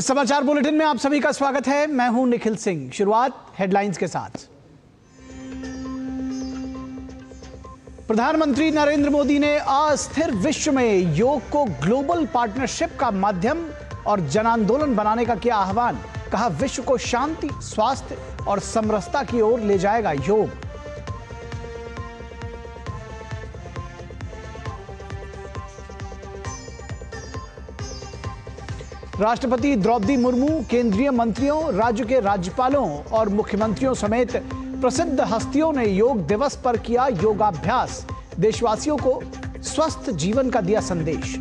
इस समाचार बुलेटिन में आप सभी का स्वागत है। मैं हूं निखिल सिंह। शुरुआत हेडलाइंस के साथ। प्रधानमंत्री नरेंद्र मोदी ने अस्थिर विश्व में योग को ग्लोबल पार्टनरशिप का माध्यम और जन आंदोलन बनाने का किया आह्वान। कहा, विश्व को शांति, स्वास्थ्य और समरसता की ओर ले जाएगा योग। राष्ट्रपति द्रौपदी मुर्मू केंद्रीय मंत्रियों, राज्य के राज्यपालों और मुख्यमंत्रियों समेत प्रसिद्ध हस्तियों ने योग दिवस पर किया योगाभ्यास। देशवासियों को स्वस्थ जीवन का दिया संदेश।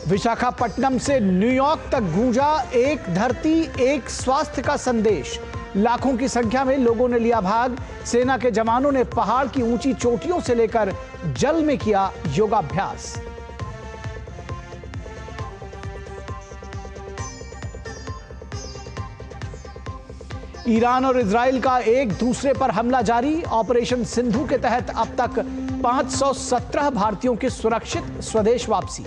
विशाखापट्टनम से न्यूयॉर्क तक गूंजा एक धरती एक स्वास्थ्य का संदेश। लाखों की संख्या में लोगों ने लिया भाग। सेना के जवानों ने पहाड़ की ऊंची चोटियों से लेकर जल में किया योगाभ्यास। ईरान और इजराइल का एक दूसरे पर हमला जारी। ऑपरेशन सिंधु के तहत अब तक 517 भारतीयों की सुरक्षित स्वदेश वापसी।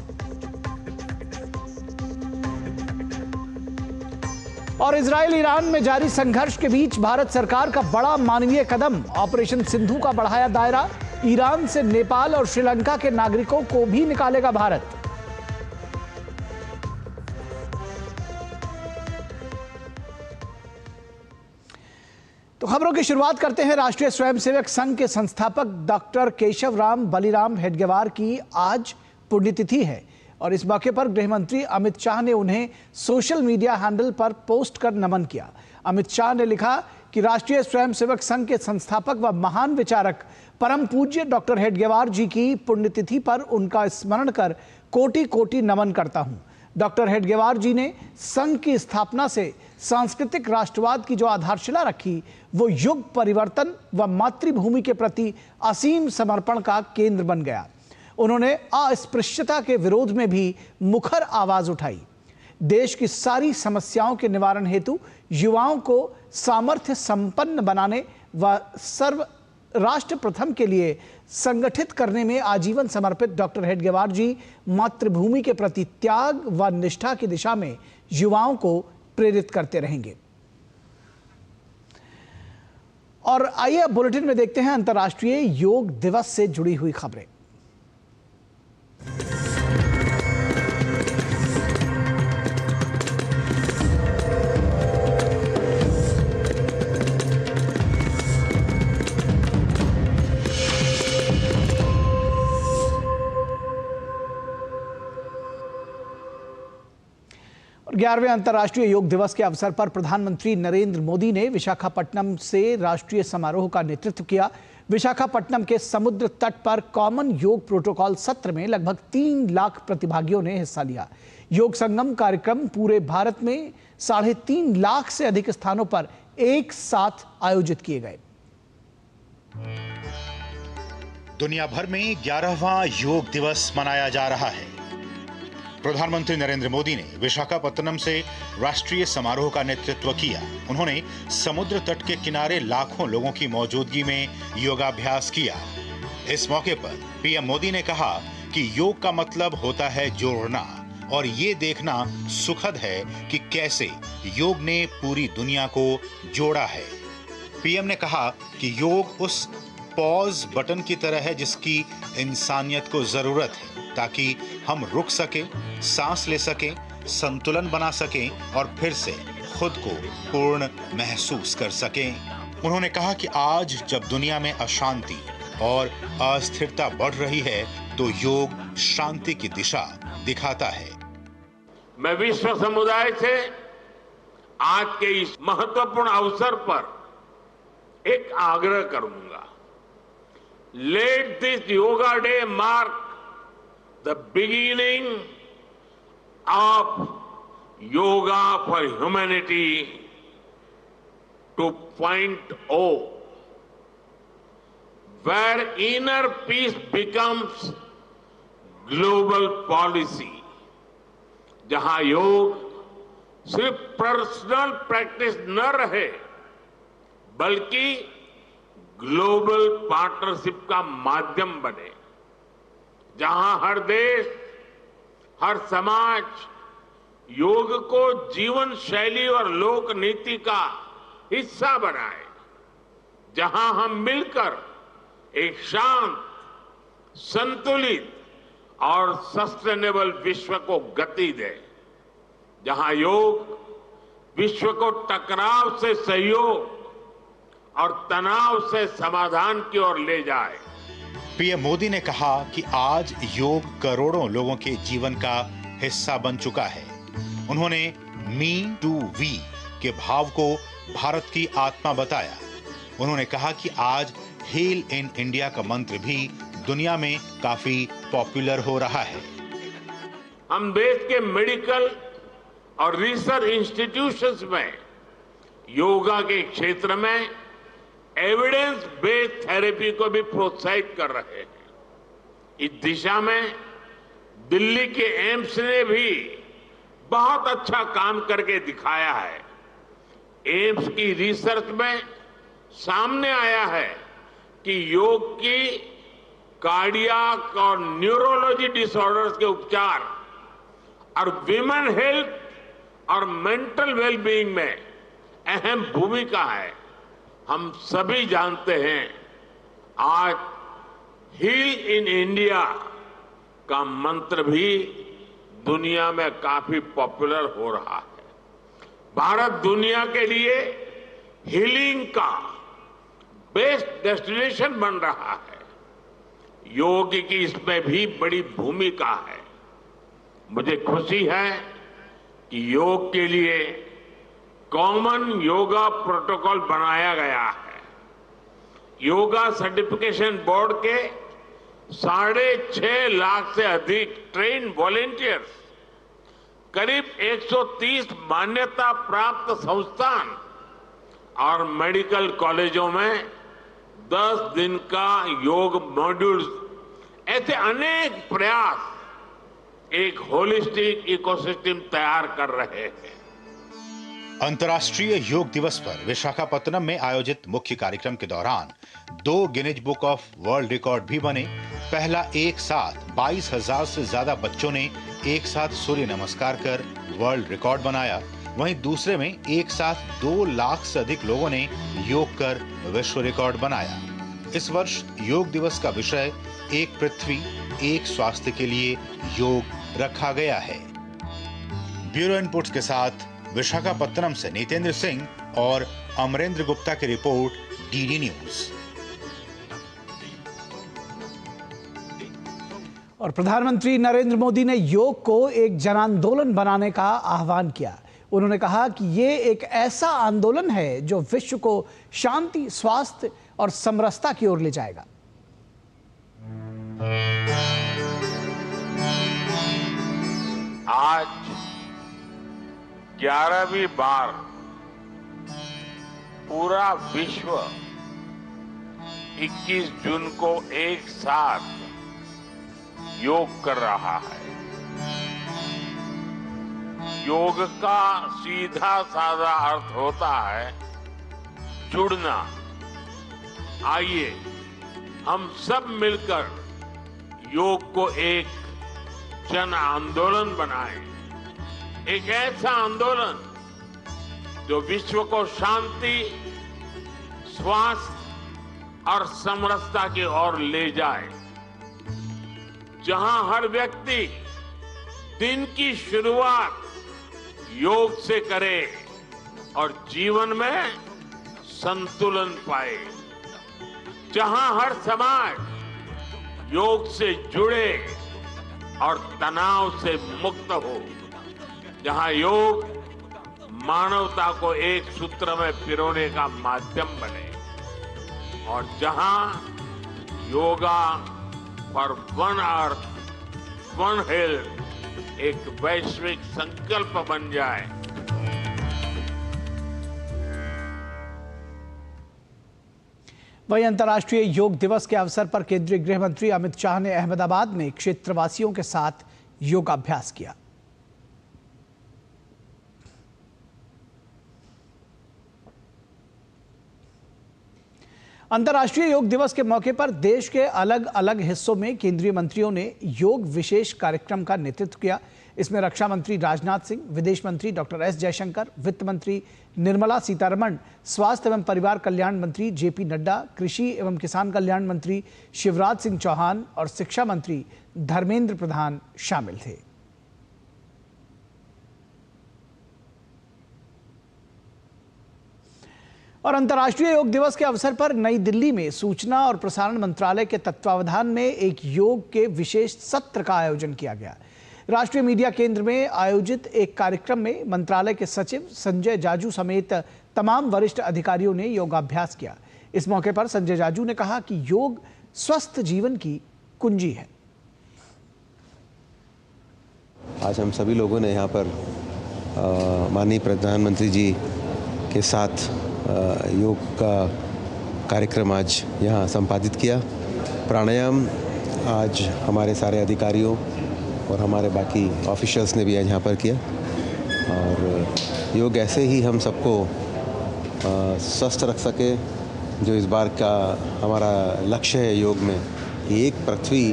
और इजराइल ईरान में जारी संघर्ष के बीच भारत सरकार का बड़ा मानवीय कदम। ऑपरेशन सिंधु का बढ़ाया दायरा। ईरान से नेपाल और श्रीलंका के नागरिकों को भी निकालेगा भारत। तो खबरों की शुरुआत करते हैं। राष्ट्रीय स्वयंसेवक संघ के संस्थापक डॉक्टर केशवराम बलिराम हेडगेवार की आज पुण्यतिथि है और इस मौके पर गृह मंत्री अमित शाह ने उन्हें सोशल मीडिया हैंडल पर पोस्ट कर नमन किया। अमित शाह ने लिखा कि राष्ट्रीय स्वयंसेवक संघ के संस्थापक व महान विचारक परम पूज्य डॉक्टर हेडगेवार जी की पुण्यतिथि पर उनका स्मरण कर कोटि कोटि नमन करता हूं। डॉक्टर हेडगेवार जी ने संघ की स्थापना से सांस्कृतिक राष्ट्रवाद की जो आधारशिला रखी, वो युग परिवर्तन व मातृभूमि के प्रति असीम समर्पण का केंद्र बन गया। उन्होंने अस्पृश्यता के विरोध में भी मुखर आवाज उठाई। देश की सारी समस्याओं के निवारण हेतु युवाओं को सामर्थ्य संपन्न बनाने व सर्व राष्ट्र प्रथम के लिए संगठित करने में आजीवन समर्पित डॉक्टर हेडगेवार जी मातृभूमि के प्रति त्याग व निष्ठा की दिशा में युवाओं को प्रेरित करते रहेंगे। और आइए बुलेटिन में देखते हैं अंतर्राष्ट्रीय योग दिवस से जुड़ी हुई खबरें। और 11वें अंतर्राष्ट्रीय योग दिवस के अवसर पर प्रधानमंत्री नरेंद्र मोदी ने विशाखापट्टनम से राष्ट्रीय समारोह का नेतृत्व किया। विशाखापट्टनम के समुद्र तट पर कॉमन योग प्रोटोकॉल सत्र में लगभग 3 लाख प्रतिभागियों ने हिस्सा लिया। योग संगम कार्यक्रम पूरे भारत में 3.5 लाख से अधिक स्थानों पर एक साथ आयोजित किए गए। दुनिया भर में 11वां योग दिवस मनाया जा रहा है। प्रधानमंत्री नरेंद्र मोदी ने विशाखापट्टनम से राष्ट्रीय समारोह का नेतृत्व किया। उन्होंने समुद्र तट के किनारे लाखों लोगों की मौजूदगी में योगाभ्यास किया। इस मौके पर पीएम मोदी ने कहा कि योग का मतलब होता है जोड़ना और ये देखना सुखद है कि कैसे योग ने पूरी दुनिया को जोड़ा है। पीएम ने कहा कि योग उस पॉज बटन की तरह है जिसकी इंसानियत को जरूरत है ताकि हम रुक सकें, सांस ले सकें, संतुलन बना सकें और फिर से खुद को पूर्ण महसूस कर सकें। उन्होंने कहा कि आज जब दुनिया में अशांति और अस्थिरता बढ़ रही है तो योग शांति की दिशा दिखाता है। मैं विश्व समुदाय से आज के इस महत्वपूर्ण अवसर पर एक आग्रह करूंगा। Let this yoga day mark the beginning of Yoga for Humanity 2.0, where inner peace becomes global policy, जहां योग सिर्फ पर्सनल प्रैक्टिस न रहे बल्कि ग्लोबल पार्टनरशिप का माध्यम बने। जहां हर देश, हर समाज योग को जीवन शैली और लोक नीति का हिस्सा बनाए, जहां हम मिलकर एक शांत, संतुलित और सस्टेनेबल विश्व को गति दें, जहां योग विश्व को टकराव से सहयोग और तनाव से समाधान की ओर ले जाए। पीएम मोदी ने कहा कि आज योग करोड़ों लोगों के जीवन का हिस्सा बन चुका है। उन्होंने मी टू वी के भाव को भारत की आत्मा बताया। उन्होंने कहा कि आज हील इन इंडिया का मंत्र भी दुनिया में काफी पॉपुलर हो रहा है। हम देश के मेडिकल और रिसर्च इंस्टीट्यूशंस में योगा के क्षेत्र में एविडेंस बेस्ड थेरेपी को भी प्रोत्साहित कर रहे हैं। इस दिशा में दिल्ली के एम्स ने भी बहुत अच्छा काम करके दिखाया है। एम्स की रिसर्च में सामने आया है कि योग की कार्डियक और न्यूरोलॉजी डिसऑर्डर्स के उपचार और विमेन हेल्थ और मेंटल वेलबीइंग में अहम भूमिका है। हम सभी जानते हैं आज हील इन इंडिया का मंत्र भी दुनिया में काफी पॉपुलर हो रहा है। भारत दुनिया के लिए हीलिंग का बेस्ट डेस्टिनेशन बन रहा है। योग की इसमें भी बड़ी भूमिका है। मुझे खुशी है कि योग के लिए कॉमन योगा प्रोटोकॉल बनाया गया है। योगा सर्टिफिकेशन बोर्ड के 6.5 लाख से अधिक ट्रेन वॉलेंटियर्स, करीब 130 मान्यता प्राप्त संस्थान और मेडिकल कॉलेजों में 10 दिन का योग मॉड्यूल्स, ऐसे अनेक प्रयास एक होलिस्टिक इकोसिस्टम तैयार कर रहे हैं। अंतर्राष्ट्रीय योग दिवस पर विशाखापत्तनम में आयोजित मुख्य कार्यक्रम के दौरान 2 Guinness book of world record भी बने। पहला, एक साथ 22,000 से ज्यादा बच्चों ने एक साथ सूर्य नमस्कार कर वर्ल्ड रिकॉर्ड बनाया। वहीं दूसरे में एक साथ 2 लाख से अधिक लोगों ने योग कर विश्व रिकॉर्ड बनाया। इस वर्ष योग दिवस का विषय एक पृथ्वी एक स्वास्थ्य के लिए योग रखा गया है। ब्यूरो इनपुट्स के साथ विशाखापत्तनम से नितेंद्र सिंह और अमरेंद्र गुप्ता की रिपोर्ट, डीडी न्यूज। और प्रधानमंत्री नरेंद्र मोदी ने योग को एक जन आंदोलन बनाने का आह्वान किया। उन्होंने कहा कि ये एक ऐसा आंदोलन है जो विश्व को शांति, स्वास्थ्य और समरसता की ओर ले जाएगा। आज 11वीं बार पूरा विश्व 21 जून को एक साथ योग कर रहा है। योग का सीधा साधा अर्थ होता है जुड़ना। आइए हम सब मिलकर योग को एक जन आंदोलन बनाएं, एक ऐसा आंदोलन जो विश्व को शांति, स्वास्थ्य और समरसता की ओर ले जाए, जहां हर व्यक्ति दिन की शुरुआत योग से करे और जीवन में संतुलन पाए, जहां हर समाज योग से जुड़े और तनाव से मुक्त हो, जहां योग मानवता को एक सूत्र में पिरोने का माध्यम बने और जहां yoga for one earth one health एक वैश्विक संकल्प बन जाए। वहीं अंतर्राष्ट्रीय योग दिवस के अवसर पर केंद्रीय गृह मंत्री अमित शाह ने अहमदाबाद में क्षेत्रवासियों के साथ योगाभ्यास किया। अंतर्राष्ट्रीय योग दिवस के मौके पर देश के अलग अलग हिस्सों में केंद्रीय मंत्रियों ने योग विशेष कार्यक्रम का नेतृत्व किया। इसमें रक्षा मंत्री राजनाथ सिंह, विदेश मंत्री डॉक्टर एस जयशंकर, वित्त मंत्री निर्मला सीतारमण, स्वास्थ्य एवं परिवार कल्याण मंत्री जेपी नड्डा, कृषि एवं किसान कल्याण मंत्री शिवराज सिंह चौहान और शिक्षा मंत्री धर्मेंद्र प्रधान शामिल थे। और अंतर्राष्ट्रीय योग दिवस के अवसर पर नई दिल्ली में सूचना और प्रसारण मंत्रालय के तत्वावधान में एक योग के विशेष सत्र का आयोजन किया गया। राष्ट्रीय मीडिया केंद्र में आयोजित एक कार्यक्रम में मंत्रालय के सचिव संजय जाजू समेत तमाम वरिष्ठ अधिकारियों ने योगाभ्यास किया। इस मौके पर संजय जाजू ने कहा कि योग स्वस्थ जीवन की कुंजी है। आज हम सभी लोगों ने यहाँ पर माननीय प्रधानमंत्री जी के साथ योग का कार्यक्रम आज यहाँ संपादित किया। प्राणायाम आज हमारे सारे अधिकारियों और हमारे बाकी ऑफिशियल्स ने भी आज यहाँ पर किया। और योग ऐसे ही हम सबको स्वस्थ रख सके, जो इस बार का हमारा लक्ष्य है योग में कि एक पृथ्वी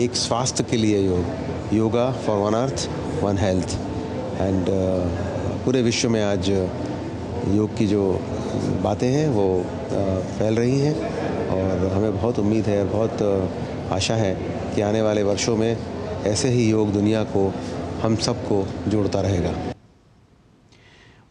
एक स्वास्थ्य के लिए योग, yoga for one earth one health. And पूरे विश्व में आज योग की जो बातें हैं वो फैल रही हैं और हमें बहुत उम्मीद है, बहुत आशा है कि आने वाले वर्षों में ऐसे ही योग दुनिया को, हम सबको जोड़ता रहेगा।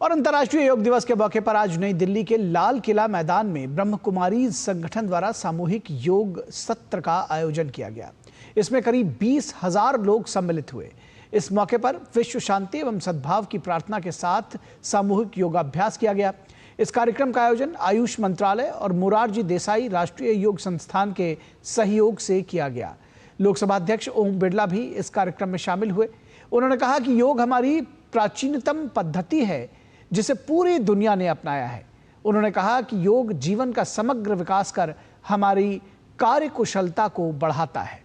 और अंतर्राष्ट्रीय योग दिवस के मौके पर आज नई दिल्ली के लाल किला मैदान में ब्रह्म कुमारी संगठन द्वारा सामूहिक योग सत्र का आयोजन किया गया। इसमें करीब 20,000 लोग सम्मिलित हुए। इस मौके पर विश्व शांति एवं सद्भाव की प्रार्थना के साथ सामूहिक योगाभ्यास किया गया। इस कार्यक्रम का आयोजन आयुष मंत्रालय और मोरारजी देसाई राष्ट्रीय योग संस्थान के सहयोग से किया गया। लोकसभा अध्यक्ष ओम बिरला भी इस कार्यक्रम में शामिल हुए। उन्होंने कहा कि योग हमारी प्राचीनतम पद्धति है जिसे पूरी दुनिया ने अपनाया है। उन्होंने कहा कि योग जीवन का समग्र विकास कर हमारी कार्यकुशलता को बढ़ाता है।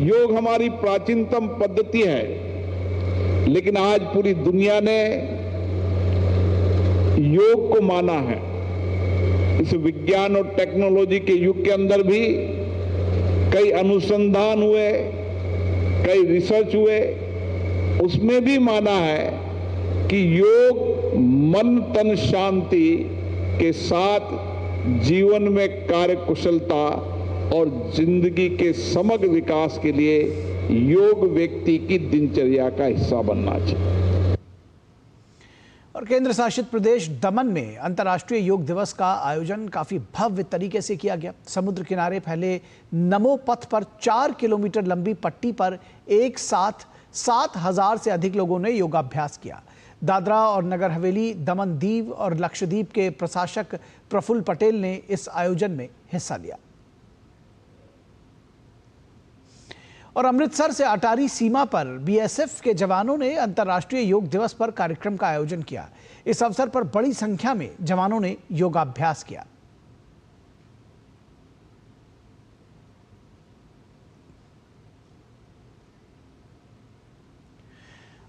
योग हमारी प्राचीनतम पद्धति है, लेकिन आज पूरी दुनिया ने योग को माना है। इस विज्ञान और टेक्नोलॉजी के युग के अंदर भी कई अनुसंधान हुए, कई रिसर्च हुए, उसमें भी माना है कि योग मन तन शांति के साथ जीवन में कार्यकुशलता और जिंदगी के समग्र विकास के लिए योग व्यक्ति की दिनचर्या का हिस्सा बनना चाहिए। और केंद्र शासित प्रदेश दमन में अंतर्राष्ट्रीय योग दिवस का आयोजन काफी भव्य तरीके से किया गया। समुद्र किनारे फैले नमो पथ पर 4 किलोमीटर लंबी पट्टी पर एक साथ 7,000 से अधिक लोगों ने योगाभ्यास किया। दादरा और नगर हवेली, दमन दीव और लक्षद्वीप के प्रशासक प्रफुल्ल पटेल ने इस आयोजन में हिस्सा लिया। और अमृतसर से अटारी सीमा पर बीएसएफ के जवानों ने अंतर्राष्ट्रीय योग दिवस पर कार्यक्रम का आयोजन किया। इस अवसर पर बड़ी संख्या में जवानों ने योगाभ्यास किया।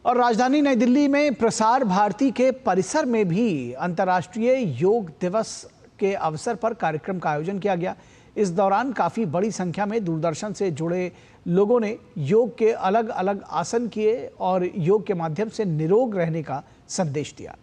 और राजधानी नई दिल्ली में प्रसार भारती के परिसर में भी अंतर्राष्ट्रीय योग दिवस के अवसर पर कार्यक्रम का आयोजन किया गया। इस दौरान काफी बड़ी संख्या में दूरदर्शन से जुड़े लोगों ने योग के अलग अलग आसन किए और योग के माध्यम से निरोग रहने का संदेश दिया।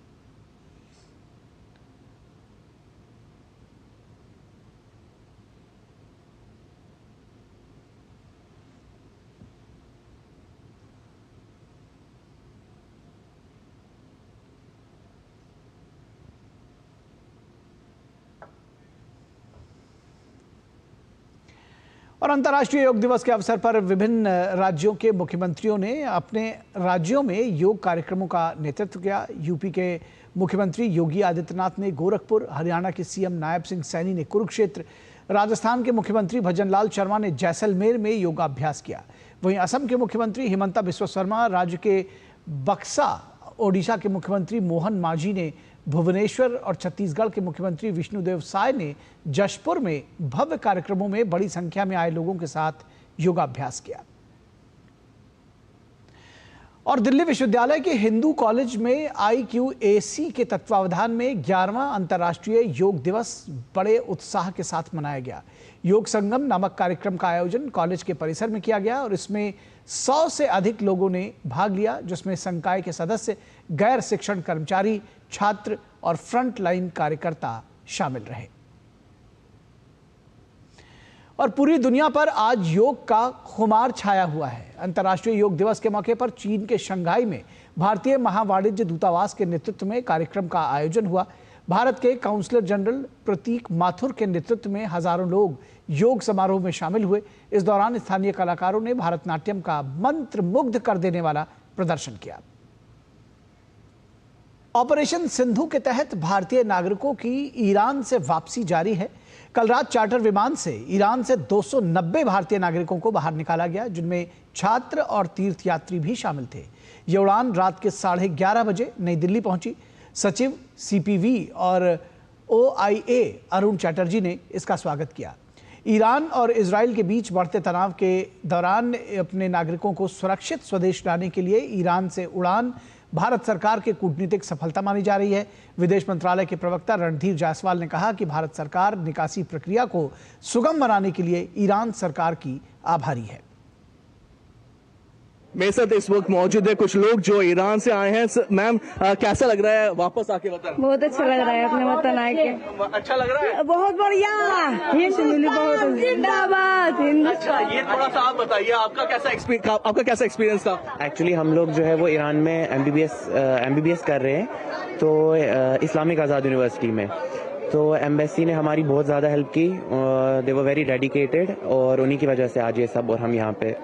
और अंतर्राष्ट्रीय योग दिवस के अवसर पर विभिन्न राज्यों के मुख्यमंत्रियों ने अपने राज्यों में योग कार्यक्रमों का नेतृत्व किया। यूपी के मुख्यमंत्री योगी आदित्यनाथ ने गोरखपुर, हरियाणा के सीएम नायब सिंह सैनी ने कुरुक्षेत्र, राजस्थान के मुख्यमंत्री भजनलाल शर्मा ने जैसलमेर में योगाभ्यास किया। वहीं असम के मुख्यमंत्री हिमंता बिस्वा शर्मा, राज्य के बक्सा, ओडिशा के मुख्यमंत्री मोहन मांझी ने भुवनेश्वर और छत्तीसगढ़ के मुख्यमंत्री विष्णुदेव साय ने जशपुर में भव्य कार्यक्रमों में बड़ी संख्या में आए लोगों के साथ योगाभ्यास किया। और दिल्ली विश्वविद्यालय के हिंदू कॉलेज में IQAC के तत्वावधान में 11वां अंतर्राष्ट्रीय योग दिवस बड़े उत्साह के साथ मनाया गया। योग संगम नामक कार्यक्रम का आयोजन कॉलेज के परिसर में किया गया और इसमें 100 से अधिक लोगों ने भाग लिया, जिसमें संकाय के सदस्य, गैर शिक्षण कर्मचारी, छात्र और फ्रंट लाइन कार्यकर्ता शामिल रहे। और पूरी दुनिया पर आज योग का खुमार छाया हुआ है। अंतर्राष्ट्रीय योग दिवस के मौके पर चीन के शंघाई में भारतीय महावाणिज्य दूतावास के नेतृत्व में कार्यक्रम का आयोजन हुआ। भारत के काउंसलर जनरल प्रतीक माथुर के नेतृत्व में हजारों लोग योग समारोह में शामिल हुए। इस दौरान स्थानीय कलाकारों ने भारतनाट्यम का मंत्र मुग्ध कर देने वाला प्रदर्शन किया। ऑपरेशन सिंधु के तहत भारतीय नागरिकों की ईरान से वापसी जारी है। कल रात चार्टर विमान से ईरान से 290 भारतीय नागरिकों को बाहर निकाला गया, जिनमें छात्र और तीर्थयात्री भी शामिल थे। ये उड़ान रात के 11:30 बजे नई दिल्ली पहुंची। सचिव CPV और OIA अरुण चैटर्जी ने इसका स्वागत किया। ईरान और इजराइल के बीच बढ़ते तनाव के दौरान अपने नागरिकों को सुरक्षित स्वदेश लाने के लिए ईरान से उड़ान भारत सरकार की कूटनीतिक सफलता मानी जा रही है। विदेश मंत्रालय के प्रवक्ता रणधीर जायसवाल ने कहा कि भारत सरकार निकासी प्रक्रिया को सुगम बनाने के लिए ईरान सरकार की आभारी है। मेरे साथ इस वक्त मौजूद है कुछ लोग जो ईरान से आए हैं। मैम, कैसा लग रहा है वापस आके वतन? बहुत अच्छा लग रहा है अपने वतन आके। अच्छा लग रहा है? बहुत बढ़िया, बहुत जिंदाबाद हिंदुस्तान। अच्छा, ये थोड़ा सा आप बताइए, आपका कैसा एक्सपीरियंस था? एक्चुअली हम लोग जो है वो ईरान में MBBS कर रहे हैं, तो इस्लामिक आज़ाद यूनिवर्सिटी में। तो एम्बेसी ने हमारी बहुत ज़्यादा हेल्प की, दे वर वेरी डेडिकेटेड, और उन्हीं की वजह से आज ये सब और हम यहाँ पे।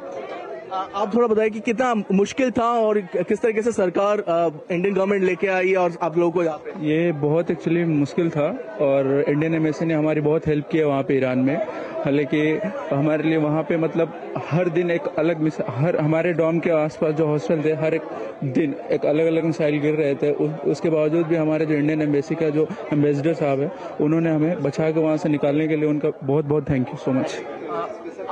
आप थोड़ा बताइए कि कितना मुश्किल था और किस तरीके से सरकार इंडियन गवर्नमेंट लेके आई और आप लोगों को यहाँ पे? ये बहुत एक्चुअली मुश्किल था और इंडियन एम्बेसी ने हमारी बहुत हेल्प की है वहाँ पे ईरान में। हालांकि हमारे लिए वहाँ पे मतलब हर दिन एक अलग हर हमारे डॉम के आसपास जो हॉस्टल थे, हर एक दिन एक अलग अलग मिसाइल गिर रहे थे। उसके बावजूद भी हमारे जो इंडियन एम्बेसी का जो एम्बेसडर साहब है, उन्होंने हमें बचा के वहाँ से निकालने के लिए उनका बहुत बहुत थैंक यू सो मच।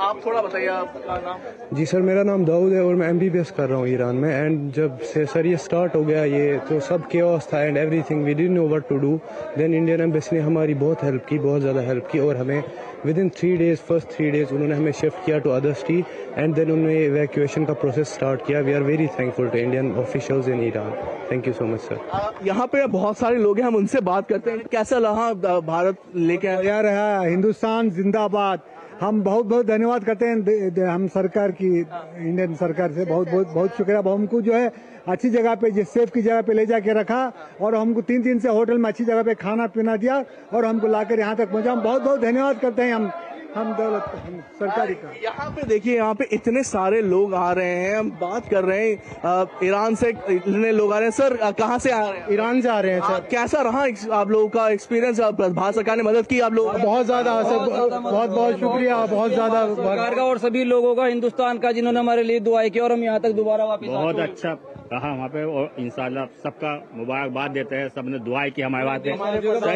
आप थोड़ा बताइए आपका नाम? जी सर, मेरा नाम दाऊद है और मैं MBBS कर रहा हूँ ईरान में। एंड जब से सर ये स्टार्ट हो गया, ये तो सब केओस था and everything, we didn't know what to do. Then Indian embassy ने हमारी बहुत हेल्प की, बहुत ज़्यादा हेल्प की, और हमें विदिन 3 डेज, फर्स्ट 3 डेज उन्होंने हमें शिफ्ट किया to other city and then उन्होंने इवैक्यूएशन का प्रोसेस स्टार्ट किया। We are very thankful to Indian officials in Iran. Thank you so much sir. यहाँ पे बहुत सारे लोग हैं, हम उनसे बात करते हैं। कैसा रहा भारत लेके आया? रहा हिंदुस्तान जिंदाबाद। हम बहुत बहुत धन्यवाद करते हैं हम सरकार की, इंडियन सरकार से बहुत शुक्रिया। हमको जो है अच्छी जगह पे, जिस सेफ की जगह पे ले जाके रखा और हमको 3 से होटल में अच्छी जगह पे खाना पीना दिया और हमको लाकर यहाँ तक पहुँचा। हम बहुत बहुत धन्यवाद करते हैं हम सरकारी का। यहाँ पे देखिए, यहाँ पे इतने सारे लोग आ रहे हैं, हम बात कर रहे हैं ईरान से इतने लोग आ रहे हैं। सर, कहाँ से आ रहे हैं? ईरान से आ रहे हैं सर। कैसा रहा आप लोगों का एक्सपीरियंस? भारत सरकार ने मदद की आप लोग? बहुत ज्यादा सर, बहुत बहुत शुक्रिया, बहुत ज्यादा सरकार का और सभी लोगों का, हिंदुस्तान का, जिन्होंने हमारे लिए दुआएं की और हम यहाँ तक दोबारा वापस। बहुत अच्छा रहा वहाँ पे और इंशाल्लाह सबका मुबारकबाद देते हैं। सबने दुआएं की हमारे बात है।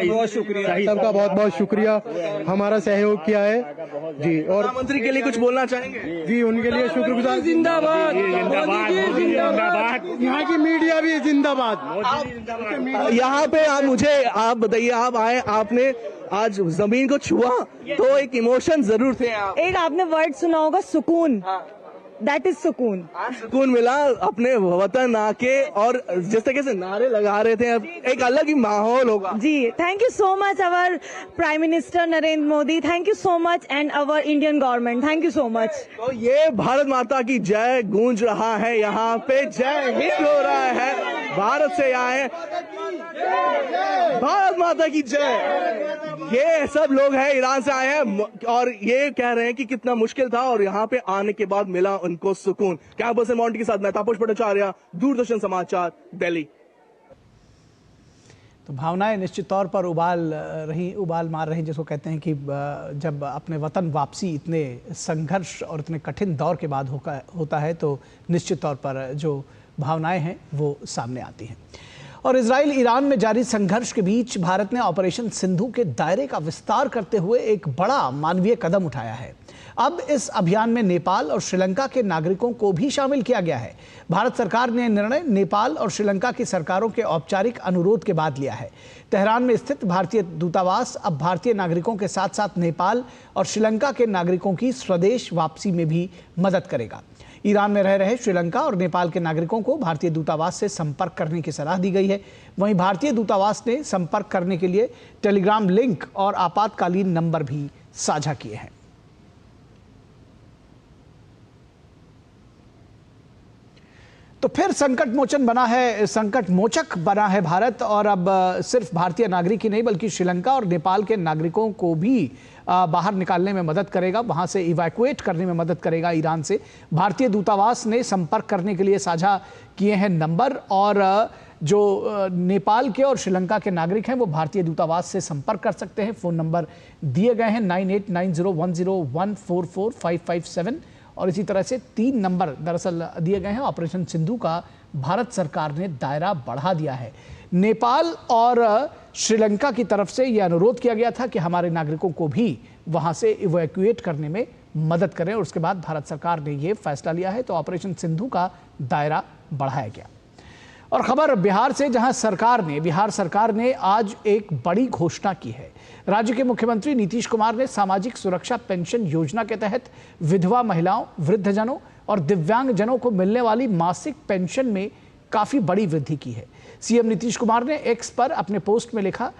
बहुत शुक्रिया, सबका बहुत बहुत शुक्रिया, हमारा सहयोग किया है जी। और प्रधानमंत्री के लिए कुछ बोलना चाहेंगे? जी, उनके लिए शुक्रगुजार। जिंदाबाद, जिंदाबाद। यहाँ की मीडिया भी जिंदाबाद। यहाँ पे आप बताइए, आप आए, आपने आज जमीन को छुआ तो एक इमोशन जरूर थे। एक आपने वर्ड सुना होगा, सुकून। दैट इज सुकून। सुकून मिला अपने वतन आके, और जिस तरीके से नारे लगा रहे थे, एक अलग ही माहौल होगा। जी, thank you so much our prime minister Narendra Modi, thank you so much, and our Indian government, thank you so much. तो ये भारत माता की जय गूंज रहा है, यहाँ पे जय हिंद हो रहा है। भारत से आए, भारत माता की जय। ये सब लोग हैं, ईरान से आए हैं और ये कह रहे हैं कि कितना मुश्किल था और यहाँ पे आने के बाद मिला उनको सुकून। कैंपस से मॉन्टी के साथ मैं तापस भट्टाचार्य, दूरदर्शन समाचार, दिल्ली। तो भावनाएं निश्चित तौर पर उबाल मार रही, जिसको कहते हैं कि जब अपने वतन वापसी इतने संघर्ष और इतने कठिन दौर के बाद होता है तो निश्चित तौर पर जो भावनाएं हैं वो सामने आती हैं। और इजराइल ईरान में जारी संघर्ष के बीच भारत ने ऑपरेशन सिंधु के दायरे का विस्तार करते हुए एक बड़ा मानवीय कदम उठाया है। अब इस अभियान में नेपाल और श्रीलंका के नागरिकों को भी शामिल किया गया है। भारत सरकार ने निर्णय नेपाल और श्रीलंका की सरकारों के औपचारिक अनुरोध के बाद लिया है। तेहरान में स्थित भारतीय दूतावास अब भारतीय नागरिकों के साथ साथ नेपाल और श्रीलंका के नागरिकों की स्वदेश वापसी में भी मदद करेगा। ईरान में रह रहे श्रीलंका और नेपाल के नागरिकों को भारतीय दूतावास से संपर्क करने की सलाह दी गई है। वहीं भारतीय दूतावास ने संपर्क करने के लिए टेलीग्राम लिंक और आपातकालीन नंबर भी साझा किए हैं। तो फिर संकट मोचक बना है भारत, और अब सिर्फ भारतीय नागरिक ही नहीं बल्कि श्रीलंका और नेपाल के नागरिकों को भी बाहर निकालने में मदद करेगा, वहां से इवैक्यूएट करने में मदद करेगा ईरान से। भारतीय दूतावास ने संपर्क करने के लिए साझा किए हैं नंबर, और जो नेपाल के और श्रीलंका के नागरिक हैं वो भारतीय दूतावास से संपर्क कर सकते हैं। फ़ोन नंबर दिए गए हैं 989010144557, और इसी तरह से 3 नंबर दरअसल दिए गए हैं। ऑपरेशन सिंधु का भारत सरकार ने दायरा बढ़ा दिया है। नेपाल और श्रीलंका की तरफ से यह अनुरोध किया गया था कि हमारे नागरिकों को भी वहां से इवैक्यूएट करने में मदद करें, और उसके बाद भारत सरकार ने यह फैसला लिया है, तो ऑपरेशन सिंधु का दायरा बढ़ाया गया। और खबर बिहार से, जहां बिहार सरकार ने आज एक बड़ी घोषणा की है। राज्य के मुख्यमंत्री नीतीश कुमार ने सामाजिक सुरक्षा पेंशन योजना के तहत विधवा महिलाओं, वृद्धजनों और दिव्यांगजनों को मिलने वाली मासिक पेंशन में काफी बड़ी वृद्धि की है। सीएम नीतीश कुमार ने एक्स पर अपने पोस्ट में लिखा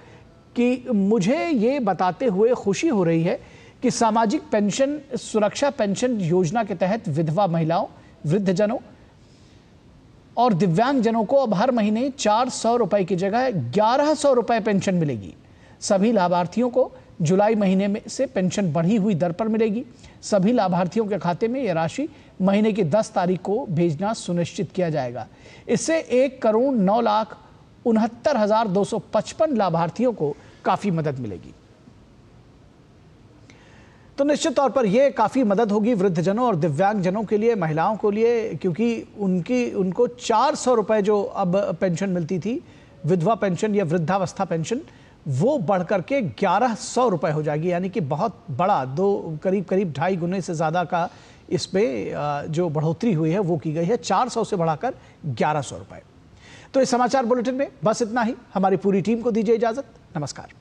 कि मुझे ये बताते हुए खुशी हो रही है कि सामाजिक सुरक्षा पेंशन योजना के तहत विधवा महिलाओं, वृद्धजनों और दिव्यांगजनों को अब हर महीने 400 रुपए की जगह 1100 रुपए पेंशन मिलेगी। सभी लाभार्थियों को जुलाई महीने में से पेंशन बढ़ी हुई दर पर मिलेगी। सभी लाभार्थियों के खाते में यह राशि महीने की 10 तारीख को भेजना सुनिश्चित किया जाएगा। इससे 1,09,69,255 लाभार्थियों को काफी मदद मिलेगी। तो निश्चित तौर पर यह काफी मदद होगी वृद्धजनों और दिव्यांगजनों के लिए, महिलाओं के लिए, क्योंकि उनको 400 रुपए जो अब पेंशन मिलती थी, विधवा पेंशन या वृद्धावस्था पेंशन, वो बढ़कर के 1100 रुपए हो जाएगी। यानी कि बहुत बड़ा, करीब 2.5 गुने से ज्यादा का इसमें जो बढ़ोतरी हुई है वो की गई है। 400 से बढ़ाकर 1100 रुपए। तो इस समाचार बुलेटिन में बस इतना ही। हमारी पूरी टीम को दीजिए इजाजत। नमस्कार।